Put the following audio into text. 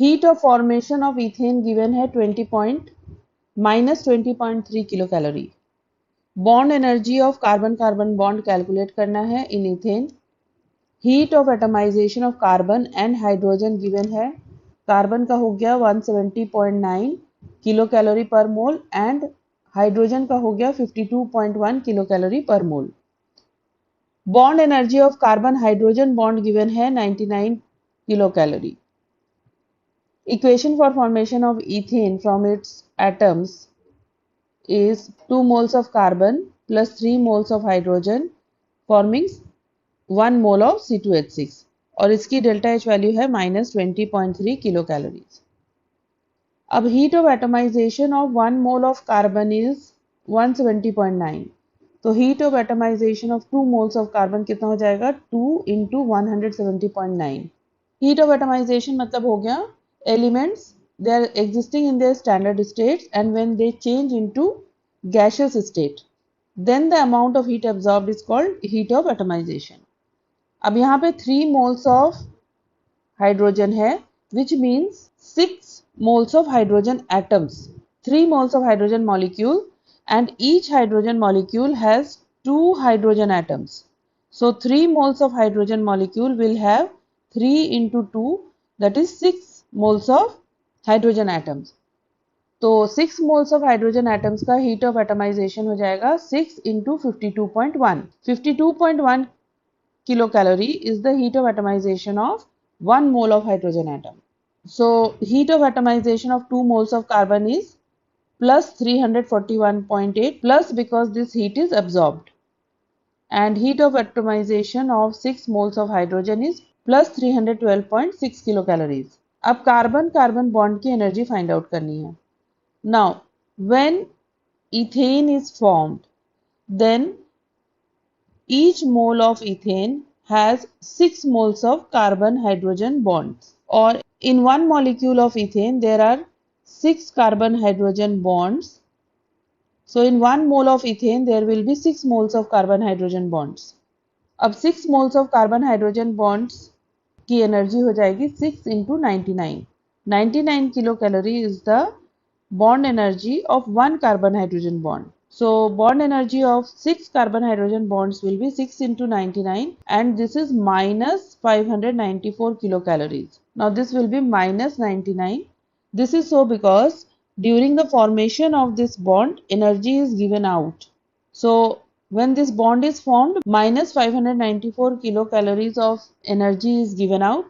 Heat of formation of ethane given है -20.3 kilocalorie. Bond energy of carbon carbon bond calculate करना है in ethane. Heat of atomisation of carbon and hydrogen given है। Carbon का हो गया 170.9 kilo calorie पर mole and hydrogen का हो गया 52.1 किलो कैलोरी पर mole. Bond energy of carbon hydrogen bond given है 99 kilocalorie. Equation for formation of ethane from its atoms is 2 moles of carbon plus 3 moles of hydrogen forming 1 mole of C2H6 और इसकी delta H value है -20.3 kilocalories. अब heat of atomisation of 1 mole of carbon is 170.9, तो heat of atomisation of 2 moles of carbon कितना हो जाएगा 2 into 170.9। Heat of atomisation मतलब हो गया elements they are existing in their standard states and when they change into gaseous state then the amount of heat absorbed is called heat of atomization। अब यहाँ पे 3 moles of hydrogen है which means 6 moles of hydrogen atoms, 3 moles of hydrogen molecule and each hydrogen molecule has 2 hydrogen atoms, so 3 moles of hydrogen molecule will have 3 into 2 that is 6 moles of hydrogen atoms। तो 6 moles of hydrogen atoms का heat of atomization हो जाएगा 6 into 52.1। 52.1 kilocalorie is the heat of atomization of 1 mole of hydrogen atom। So heat of atomization of 2 moles of carbon is plus 341.8 plus because this heat is absorbed, and heat of atomization of 6 moles of hydrogen is plus 312.6 kilocalories। अब carbon carbon bond की energy find out करनी है। Now when ethane is formed then each mole of ethane has 6 moles of carbon hydrogen bonds, or in one molecule of ethane there are 6 carbon hydrogen bonds, so in 1 mole of ethane there will be 6 moles of carbon hydrogen bonds। अब 6 moles of carbon hydrogen bonds की energy हो जाएगी 6 into 99। 99 kilo calorie is the bond energy of one carbon hydrogen bond। So bond energy of 6 carbon hydrogen bonds will be 6 into 99 and this is minus 594 kilocalories। Now this will be minus 99. This is so because during the formation of this bond energy is given out. So when this bond is formed minus 594 kilocalories of energy is given out